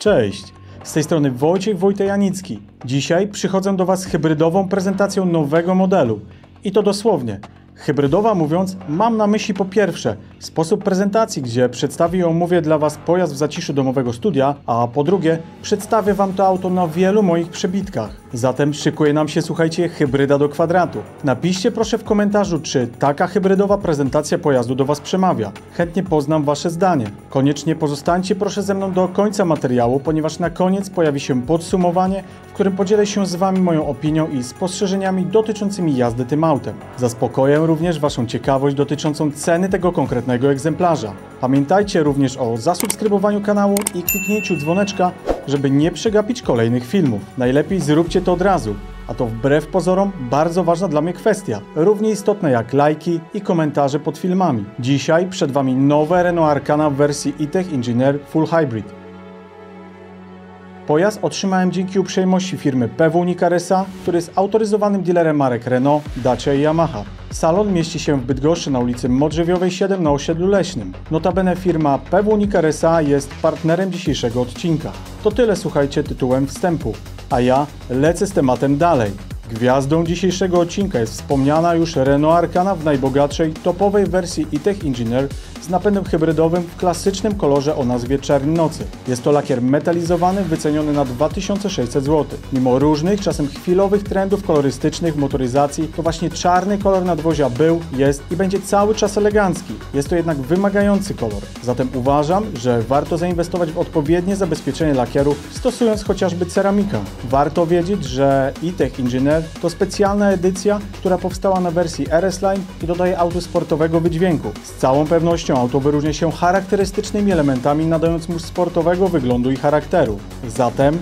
Cześć, z tej strony Wojciech Wojtek-Janicki. Dzisiaj przychodzę do Was z hybrydową prezentacją nowego modelu. I to dosłownie. Hybrydowa mówiąc, mam na myśli po pierwsze sposób prezentacji, gdzie przedstawię i omówię dla Was pojazd w zaciszu domowego studia, a po drugie przedstawię Wam to auto na wielu moich przebitkach. Zatem szykuje nam się, słuchajcie, hybryda do kwadratu. Napiszcie proszę w komentarzu, czy taka hybrydowa prezentacja pojazdu do Was przemawia. Chętnie poznam Wasze zdanie. Koniecznie pozostańcie proszę ze mną do końca materiału, ponieważ na koniec pojawi się podsumowanie, w którym podzielę się z Wami moją opinią i spostrzeżeniami dotyczącymi jazdy tym autem. Zaspokoję również Waszą ciekawość dotyczącą ceny tego konkretnego egzemplarza. Pamiętajcie również o zasubskrybowaniu kanału i kliknięciu dzwoneczka, żeby nie przegapić kolejnych filmów. Najlepiej zróbcie to od razu, a to wbrew pozorom bardzo ważna dla mnie kwestia, równie istotna jak lajki i komentarze pod filmami. Dzisiaj przed Wami nowe Renault Arkana w wersji E-Tech Engineer Full Hybrid. Pojazd otrzymałem dzięki uprzejmości firmy PW-NIK RSA, który jest autoryzowanym dealerem marek Renault, Dacia i Yamaha. Salon mieści się w Bydgoszczy na ulicy Modrzewiowej 7 na osiedlu Leśnym. Notabene firma PW-NIK RSA jest partnerem dzisiejszego odcinka. To tyle, słuchajcie, tytułem wstępu. A ja lecę z tematem dalej. Gwiazdą dzisiejszego odcinka jest wspomniana już Renault Arkana w najbogatszej, topowej wersji E-Tech Engineer z napędem hybrydowym w klasycznym kolorze o nazwie Czerni Nocy. Jest to lakier metalizowany wyceniony na 2600 zł. Mimo różnych, czasem chwilowych trendów kolorystycznych w motoryzacji, to właśnie czarny kolor nadwozia był, jest i będzie cały czas elegancki. Jest to jednak wymagający kolor. Zatem uważam, że warto zainwestować w odpowiednie zabezpieczenie lakieru, stosując chociażby ceramikę. Warto wiedzieć, że E-Tech Engineer to specjalna edycja, która powstała na wersji RS Line i dodaje autu sportowego wydźwięku. Z całą pewnością auto wyróżnia się charakterystycznymi elementami, nadając mu sportowego wyglądu i charakteru. Zatem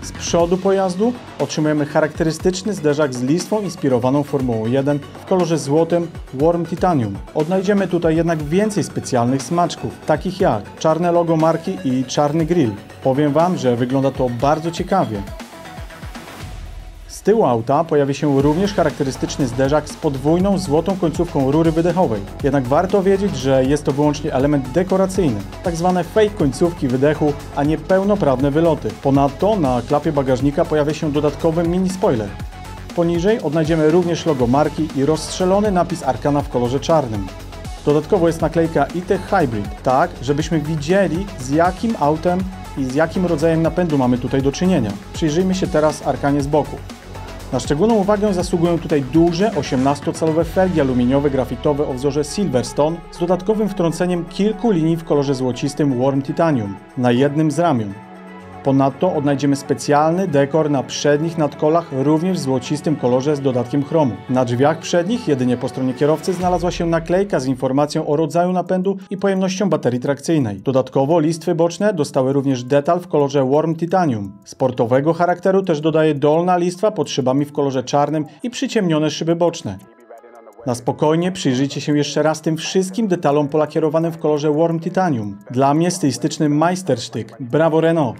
z przodu pojazdu otrzymujemy charakterystyczny zderzak z listwą inspirowaną Formułą 1 w kolorze złotym Warm Titanium. Odnajdziemy tutaj jednak więcej specjalnych smaczków, takich jak czarne logo marki i czarny grill. Powiem Wam, że wygląda to bardzo ciekawie. Z tyłu auta pojawi się również charakterystyczny zderzak z podwójną złotą końcówką rury wydechowej. Jednak warto wiedzieć, że jest to wyłącznie element dekoracyjny, tak zwane fake końcówki wydechu, a nie pełnoprawne wyloty. Ponadto na klapie bagażnika pojawia się dodatkowy mini spoiler. Poniżej odnajdziemy również logo marki i rozstrzelony napis Arkana w kolorze czarnym. Dodatkowo jest naklejka E-Tech Hybrid, tak żebyśmy widzieli, z jakim autem i z jakim rodzajem napędu mamy tutaj do czynienia. Przyjrzyjmy się teraz Arkanie z boku. Na szczególną uwagę zasługują tutaj duże 18-calowe felgi aluminiowe grafitowe o wzorze Silverstone z dodatkowym wtrąceniem kilku linii w kolorze złocistym Warm Titanium na jednym z ramion. Ponadto odnajdziemy specjalny dekor na przednich nadkolach również w złocistym kolorze z dodatkiem chromu. Na drzwiach przednich, jedynie po stronie kierowcy, znalazła się naklejka z informacją o rodzaju napędu i pojemnością baterii trakcyjnej. Dodatkowo listwy boczne dostały również detal w kolorze Warm Titanium. Sportowego charakteru też dodaje dolna listwa pod szybami w kolorze czarnym i przyciemnione szyby boczne. Na spokojnie przyjrzyjcie się jeszcze raz tym wszystkim detalom polakierowanym w kolorze Warm Titanium. Dla mnie stylistyczny majstersztyk. Brawo Renault!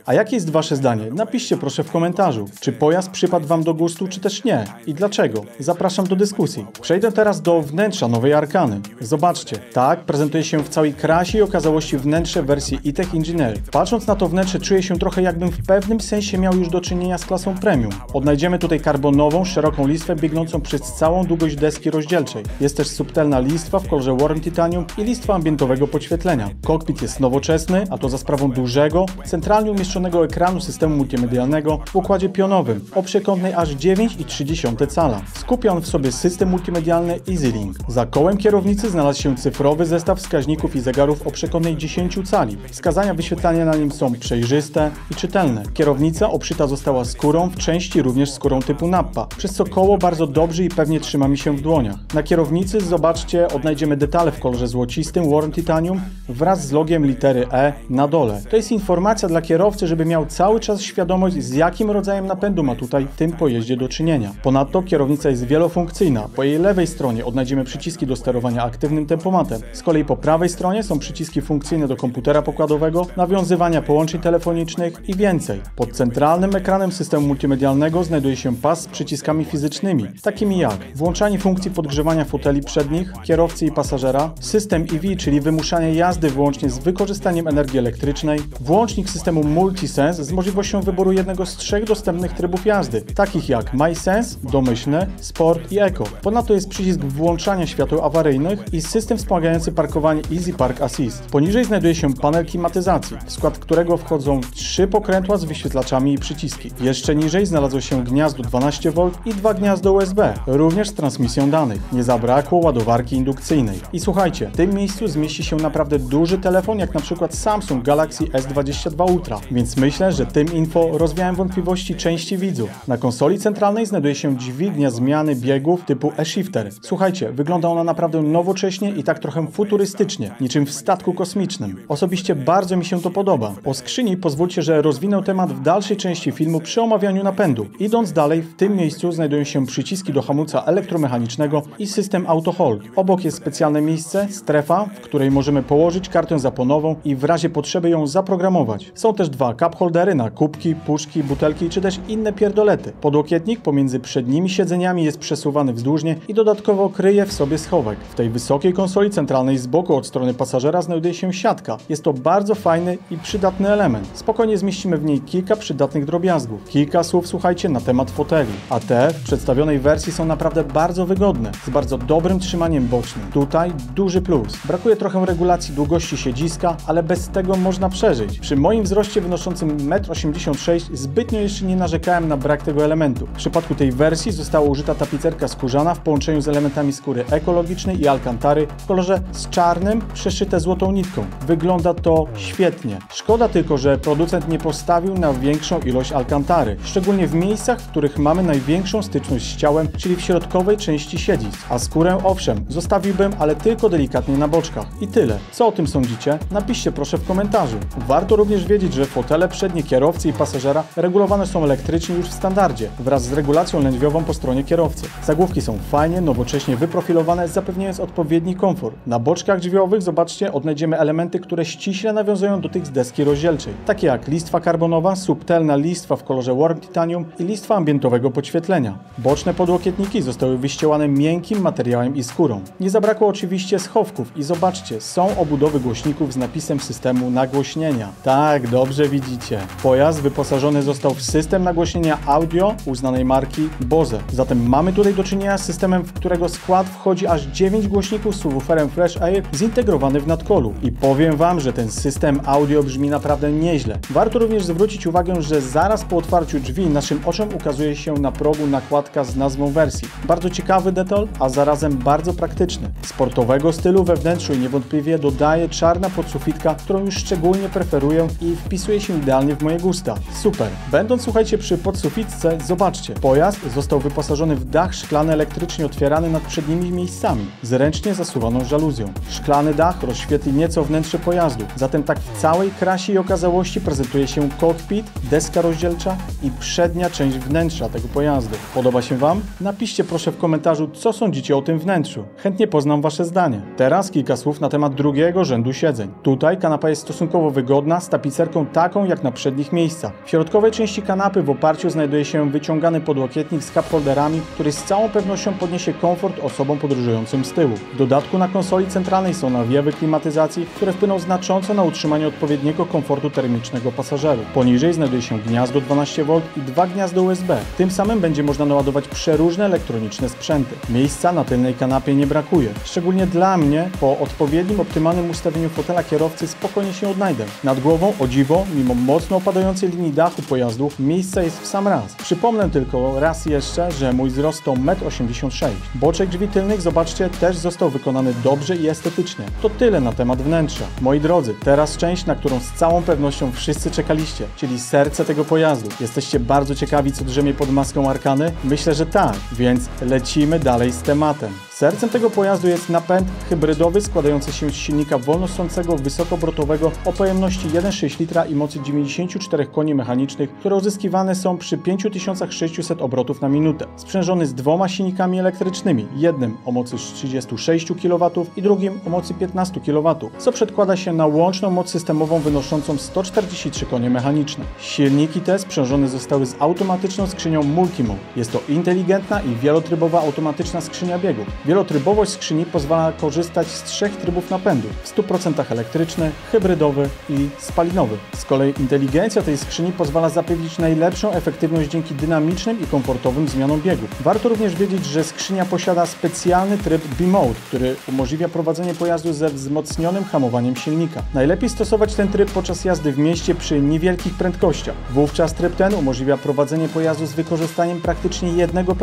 A jakie jest Wasze zdanie? Napiszcie proszę w komentarzu, czy pojazd przypadł Wam do gustu, czy też nie i dlaczego. Zapraszam do dyskusji. Przejdę teraz do wnętrza nowej Arkany. Zobaczcie, tak prezentuje się w całej krasie i okazałości wnętrze w wersji E-Tech Engineer. Patrząc na to wnętrze czuję się trochę, jakbym w pewnym sensie miał już do czynienia z klasą premium. Odnajdziemy tutaj karbonową, szeroką listwę biegnącą przez całą długość deski rozdzielczej. Jest też subtelna listwa w kolorze Warm Titanium i listwa ambientowego podświetlenia. Kokpit jest nowoczesny, a to za sprawą dużego, centralnie umieszczonego ekranu systemu multimedialnego w układzie pionowym o przekątnej aż 9,3 cala. Skupia on w sobie system multimedialny EasyLink. Za kołem kierownicy znalazł się cyfrowy zestaw wskaźników i zegarów o przekątnej 10 cali. Wskazania wyświetlania na nim są przejrzyste i czytelne. Kierownica obszyta została skórą, w części również skórą typu nappa, przez co koło bardzo dobrze i pewnie trzyma mi się w dłoniach. Na kierownicy, zobaczcie, odnajdziemy detale w kolorze złocistym Warm Titanium wraz z logiem litery E na dole. To jest informacja dla kierowcy, kierowcy, żeby miał cały czas świadomość, z jakim rodzajem napędu ma tutaj w tym pojeździe do czynienia. Ponadto kierownica jest wielofunkcyjna. Po jej lewej stronie odnajdziemy przyciski do sterowania aktywnym tempomatem. Z kolei po prawej stronie są przyciski funkcyjne do komputera pokładowego, nawiązywania połączeń telefonicznych i więcej. Pod centralnym ekranem systemu multimedialnego znajduje się pas z przyciskami fizycznymi, takimi jak włączanie funkcji podgrzewania foteli przednich, kierowcy i pasażera, system EV, czyli wymuszanie jazdy wyłącznie z wykorzystaniem energii elektrycznej, włącznik systemu MultiSense z możliwością wyboru jednego z 3 dostępnych trybów jazdy, takich jak MySense, domyślny, Sport i Eco. Ponadto jest przycisk włączania świateł awaryjnych i system wspomagający parkowanie Easy Park Assist. Poniżej znajduje się panel klimatyzacji, w skład którego wchodzą 3 pokrętła z wyświetlaczami i przyciski. Jeszcze niżej znalazło się gniazdo 12V i 2 gniazda USB, również z transmisją danych. Nie zabrakło ładowarki indukcyjnej. I słuchajcie, w tym miejscu zmieści się naprawdę duży telefon, jak na przykład Samsung Galaxy S22 Ultra, więc myślę, że tym info rozwiałem wątpliwości części widzów. Na konsoli centralnej znajduje się dźwignia zmiany biegów typu e-shifter. Słuchajcie, wygląda ona naprawdę nowocześnie i tak trochę futurystycznie, niczym w statku kosmicznym. Osobiście bardzo mi się to podoba. O skrzyni pozwólcie, że rozwinę temat w dalszej części filmu przy omawianiu napędu. Idąc dalej, w tym miejscu znajdują się przyciski do hamulca elektromechanicznego i system Auto Hold. Obok jest specjalne miejsce, strefa, w której możemy położyć kartę zaponową i w razie potrzeby ją zaprogramować. Są też 2 cup holdery na kubki, puszki, butelki czy też inne pierdolety. Podłokietnik pomiędzy przednimi siedzeniami jest przesuwany wzdłużnie i dodatkowo kryje w sobie schowek. W tej wysokiej konsoli centralnej z boku od strony pasażera znajduje się siatka. Jest to bardzo fajny i przydatny element. Spokojnie zmieścimy w niej kilka przydatnych drobiazgów. Kilka słów, słuchajcie, na temat foteli. A te w przedstawionej wersji są naprawdę bardzo wygodne, z bardzo dobrym trzymaniem bocznym. Tutaj duży plus. Brakuje trochę regulacji długości siedziska, ale bez tego można przeżyć. Przy moim wzroście wynoszącym 1,86 m zbytnio jeszcze nie narzekałem na brak tego elementu. W przypadku tej wersji została użyta tapicerka skórzana w połączeniu z elementami skóry ekologicznej i alkantary w kolorze z czarnym, przeszyte złotą nitką. Wygląda to świetnie. Szkoda tylko, że producent nie postawił na większą ilość alkantary, szczególnie w miejscach, w których mamy największą styczność z ciałem, czyli w środkowej części siedzisk. A skórę owszem, zostawiłbym, ale tylko delikatnie na boczkach. I tyle. Co o tym sądzicie? Napiszcie proszę w komentarzu. Warto również wiedzieć, że fotele przednie kierowcy i pasażera regulowane są elektrycznie już w standardzie, wraz z regulacją lędźwiową po stronie kierowcy. Zagłówki są fajnie, nowocześnie wyprofilowane, zapewniając odpowiedni komfort. Na boczkach drzwiowych, zobaczcie, odnajdziemy elementy, które ściśle nawiązują do tych z deski rozdzielczej, takie jak listwa karbonowa, subtelna listwa w kolorze Warm Titanium i listwa ambientowego podświetlenia. Boczne podłokietniki zostały wyścielane miękkim materiałem i skórą. Nie zabrakło oczywiście schowków i zobaczcie, są obudowy głośników z napisem systemu nagłośnienia. Tak, dobrze widzicie. Pojazd wyposażony został w system nagłośnienia audio uznanej marki Bose. Zatem mamy tutaj do czynienia z systemem, w którego skład wchodzi aż 9 głośników z subwooferem Fresh Air zintegrowany w nadkolu. I powiem Wam, że ten system audio brzmi naprawdę nieźle. Warto również zwrócić uwagę, że zaraz po otwarciu drzwi naszym oczom ukazuje się na progu nakładka z nazwą wersji. Bardzo ciekawy detal, a zarazem bardzo praktyczny. Sportowego stylu we wnętrzu i niewątpliwie dodaje czarna podsufitka, którą już szczególnie preferuję i wpisuje się idealnie w moje gusta. Super. Będąc, słuchajcie, przy podsufitce, zobaczcie. Pojazd został wyposażony w dach szklany elektrycznie otwierany nad przednimi miejscami, z ręcznie zasuwaną żaluzją. Szklany dach rozświetli nieco wnętrze pojazdu, zatem tak w całej krasie i okazałości prezentuje się kokpit, deska rozdzielcza i przednia część wnętrza tego pojazdu. Podoba się Wam? Napiszcie proszę w komentarzu, co sądzicie o tym wnętrzu. Chętnie poznam Wasze zdanie. Teraz kilka słów na temat drugiego rzędu siedzeń. Tutaj kanapa jest stosunkowo wygodna, z tapicerką taką jak na przednich miejscach. W środkowej części kanapy w oparciu znajduje się wyciągany podłokietnik z cup holderami, który z całą pewnością podniesie komfort osobom podróżującym z tyłu. W dodatku na konsoli centralnej są nawiewy klimatyzacji, które wpłyną znacząco na utrzymanie odpowiedniego komfortu termicznego pasażerów. Poniżej znajduje się gniazdo 12V i 2 gniazda USB. Tym samym będzie można naładować przeróżne elektroniczne sprzęty. Miejsca na tylnej kanapie nie brakuje. Szczególnie dla mnie, po odpowiednim, optymalnym ustawieniu fotela kierowcy spokojnie się odnajdę. Nad głową, o dziwo, mimo mocno opadającej linii dachu pojazdu, miejsca jest w sam raz. Przypomnę tylko raz jeszcze, że mój wzrost to 1,86 m. Boczek drzwi tylnych, zobaczcie, też został wykonany dobrze i estetycznie. To tyle na temat wnętrza. Moi drodzy, teraz część, na którą z całą pewnością wszyscy czekaliście, czyli serce tego pojazdu. Jesteście bardzo ciekawi, co drzemie pod maską Arkany? Myślę, że tak, więc lecimy dalej z tematem. Sercem tego pojazdu jest napęd hybrydowy składający się z silnika wolnostrącego, wysokoobrotowego o pojemności 1,6 litra i mocy mocy 94 koni mechanicznych, które uzyskiwane są przy 5600 obrotów na minutę. Sprzężony z dwoma silnikami elektrycznymi, jednym o mocy 36 kW i drugim o mocy 15 kW, co przedkłada się na łączną moc systemową wynoszącą 143 konie mechaniczne. Silniki te sprzężone zostały z automatyczną skrzynią Multimode. Jest to inteligentna i wielotrybowa automatyczna skrzynia biegów. Wielotrybowość skrzyni pozwala korzystać z 3 trybów napędu, w 100% elektryczny, hybrydowy i spalinowy. Z kolei inteligencja tej skrzyni pozwala zapewnić najlepszą efektywność dzięki dynamicznym i komfortowym zmianom biegów. Warto również wiedzieć, że skrzynia posiada specjalny tryb B-Mode, który umożliwia prowadzenie pojazdu ze wzmocnionym hamowaniem silnika. Najlepiej stosować ten tryb podczas jazdy w mieście przy niewielkich prędkościach. Wówczas tryb ten umożliwia prowadzenie pojazdu z wykorzystaniem praktycznie jednego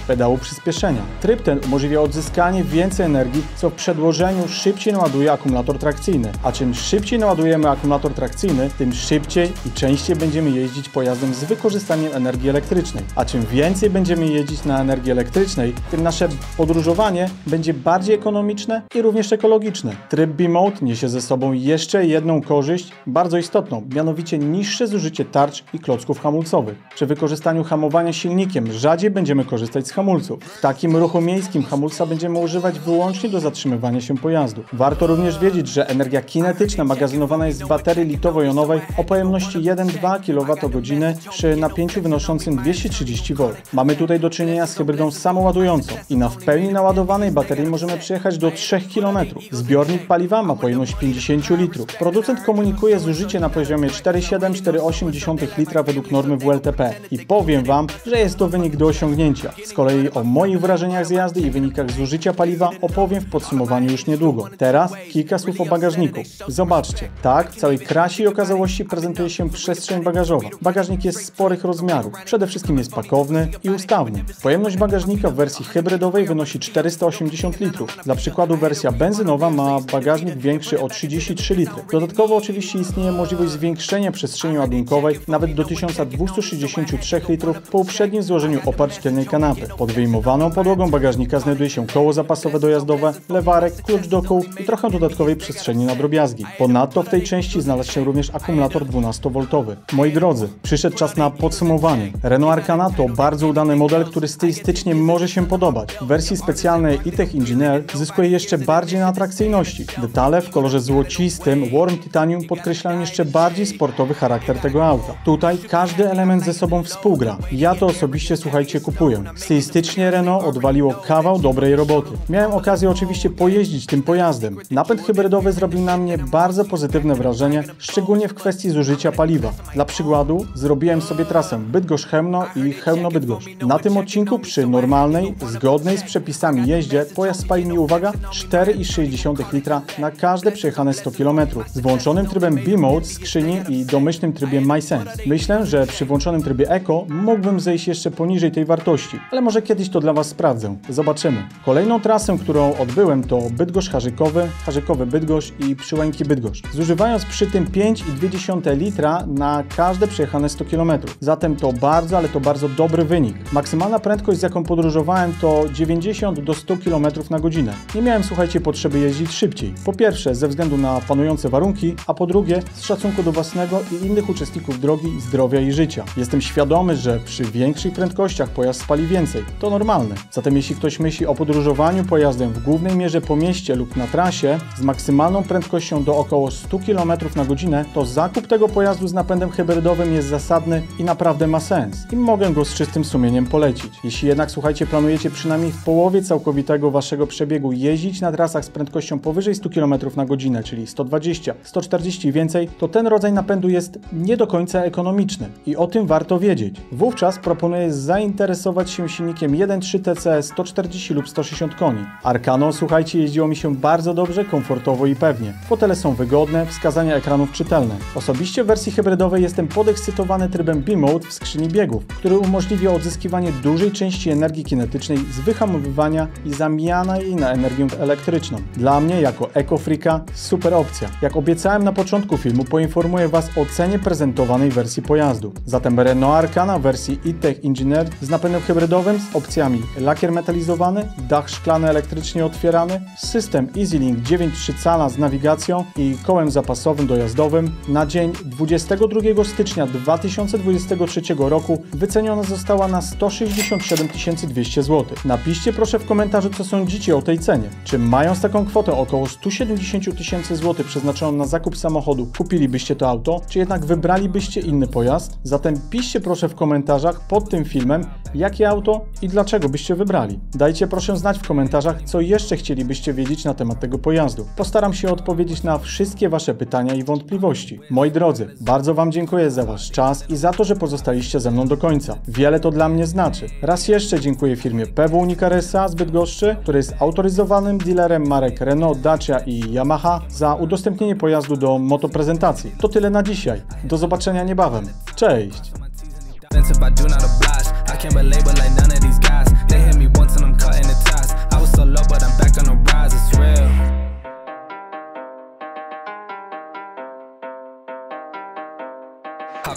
pedału przyspieszenia. Tryb ten umożliwia odzyskanie więcej energii, co w przedłożeniu szybciej naładuje akumulator trakcyjny. A czym szybciej naładujemy akumulator trakcyjny, tym szybciej i częściej będziemy jeździć pojazdem z wykorzystaniem energii elektrycznej. A czym więcej będziemy jeździć na energii elektrycznej, tym nasze podróżowanie będzie bardziej ekonomiczne i również ekologiczne. Tryb B-Mode niesie ze sobą jeszcze jedną korzyść, bardzo istotną, mianowicie niższe zużycie tarcz i klocków hamulcowych. Przy wykorzystaniu hamowania silnikiem rzadziej będziemy korzystać z hamulców. W takim ruchu miejskim hamulca będziemy używać wyłącznie do zatrzymywania się pojazdu. Warto również wiedzieć, że energia kinetyczna magazynowana jest w baterii litowo-jonowej o pojemności 1,2 kWh przy napięciu wynoszącym 230 V. Mamy tutaj do czynienia z hybrydą samoładującą i na w pełni naładowanej baterii możemy przejechać do 3 km. Zbiornik paliwa ma pojemność 50 litrów. Producent komunikuje zużycie na poziomie 4,7-4,8 litra według normy WLTP i powiem Wam, że jest to wynik do osiągnięcia. Z kolei o moich wrażeniach z jazdy i wynikach zużycia paliwa opowiem w podsumowaniu już niedługo. Teraz kilka słów o bagażniku. Zobaczcie, tak w całej krasie i okazałości prezentuje się przestrzeń bagażowa. Bagażnik jest sporych rozmiarów. Przede wszystkim jest pakowny i ustawny. Pojemność bagażnika w wersji hybrydowej wynosi 480 litrów. Dla przykładu wersja benzynowa ma bagażnik większy o 33 litry. Dodatkowo oczywiście istnieje możliwość zwiększenia przestrzeni ładunkowej nawet do 1263 litrów po uprzednim złożeniu oparć tylnej kanapy. Pod wyjmowaną podłogą bagażnika znajduje się koło zapasowe dojazdowe, lewarek, klucz do kół i trochę dodatkowej przestrzeni na drobiazgi. Ponadto w tej części znalazł się również akumulator 12V. Moi drodzy, przyszedł czas na podsumowanie. Renault Arkana to bardzo udany model, który stylistycznie może się podobać. W wersji specjalnej E-Tech Engineer zyskuje jeszcze bardziej na atrakcyjności. Detale w kolorze złocistym Warm Titanium podkreślają jeszcze bardziej sportowy charakter tego auta. Tutaj każdy element ze sobą współgra. Ja to osobiście, słuchajcie, kupuję. Stylistycznie Renault odwaliło kawał dobrej roboty. Miałem okazję oczywiście pojeździć tym pojazdem. Napęd hybrydowy zrobił na mnie bardzo pozytywne wrażenie, szczególnie w kwestii zużycia paliwa. Dla przykładu zrobiłem sobie trasę Bydgoszcz-Chełmno i Chełmno-Bydgoszcz. Na tym odcinku przy normalnej, zgodnej z przepisami jeździe pojazd spali mi, uwaga, 4,6 litra na każde przejechane 100 km. Z włączonym trybem B-Mode skrzyni i domyślnym trybie MySense. Myślę, że przy włączonym trybie Eco mógłbym zejść jeszcze poniżej tej wartości, ale może kiedyś to dla Was sprawdzę. Zobaczymy. Kolejną trasę, którą odbyłem, to Bydgoszcz-Harzykowy, Harzykowy-Bydgoszcz i Przyłęki-Bydgoszcz. Zużywając przy tym 5,2 litra na każde przejechane 100 km. Zatem to bardzo, ale to bardzo dobry wynik. Maksymalna prędkość, z jaką podróżowałem, to 90 do 100 km na godzinę. Nie miałem, słuchajcie, potrzeby jeździć szybciej. Po pierwsze, ze względu na panujące warunki, a po drugie, z szacunku do własnego i innych uczestników drogi, zdrowia i życia. Jestem świadomy, że przy większych prędkościach pojazd spali więcej. To normalne. Zatem jeśli ktoś myśli o podróżowaniu pojazdem w głównej mierze po mieście lub na trasie z maksymalną prędkością do około 100 km na godzinę, to zakup tego pojazdu z napędem hybrydowym jest zasadny i naprawdę ma sens. I mogę go z czystym sumieniem polecić. Jeśli jednak, słuchajcie, planujecie przynajmniej w połowie całkowitego Waszego przebiegu jeździć na trasach z prędkością powyżej 100 km na godzinę, czyli 120, 140 i więcej, to ten rodzaj napędu jest nie do końca ekonomiczny i o tym warto wiedzieć. Wówczas proponuję zainteresować się silnikiem 1.3 TCE 140 lub 160 koni. Arkano, słuchajcie, jeździło mi się bardzo dobrze, komfortowo i pewnie. Fotele są wygodne, wskazania ekranów czytelne. Osobiście w wersji hybrydowej jestem podekscytowany trybem B-Mode w skrzyni biegów, który umożliwia odzyskiwanie dużej części energii kinetycznej z wyhamowywania i zamiana jej na energię elektryczną. Dla mnie, jako ekofrika, super opcja. Jak obiecałem na początku filmu, poinformuję Was o cenie prezentowanej wersji pojazdu. Zatem Renault Arkana w wersji E-Tech Engineer z napędem hybrydowym z opcjami lakier metalizowany, dach szklany elektrycznie otwierany, system EasyLink 9.3 cala z nawigacją i kołem zapasowym dojazdowym na dzień dzień 22 stycznia 2023 roku wyceniona została na 167 200 zł. Napiszcie proszę w komentarzu, co sądzicie o tej cenie. Czy mając taką kwotę około 170 000 zł przeznaczoną na zakup samochodu, kupilibyście to auto, czy jednak wybralibyście inny pojazd? Zatem piszcie proszę w komentarzach pod tym filmem, jakie auto i dlaczego byście wybrali. Dajcie proszę znać w komentarzach, co jeszcze chcielibyście wiedzieć na temat tego pojazdu. Postaram się odpowiedzieć na wszystkie Wasze pytania i wątpliwości. Moi drodzy, bardzo Wam dziękuję za Wasz czas i za to, że pozostaliście ze mną do końca. Wiele to dla mnie znaczy. Raz jeszcze dziękuję firmie PW Nicar S.A. z Bydgoszczy, który jest autoryzowanym dealerem marek Renault, Dacia i Yamaha, za udostępnienie pojazdu do motoprezentacji. To tyle na dzisiaj. Do zobaczenia niebawem. Cześć!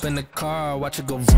Hop in the car, watch it go vroom.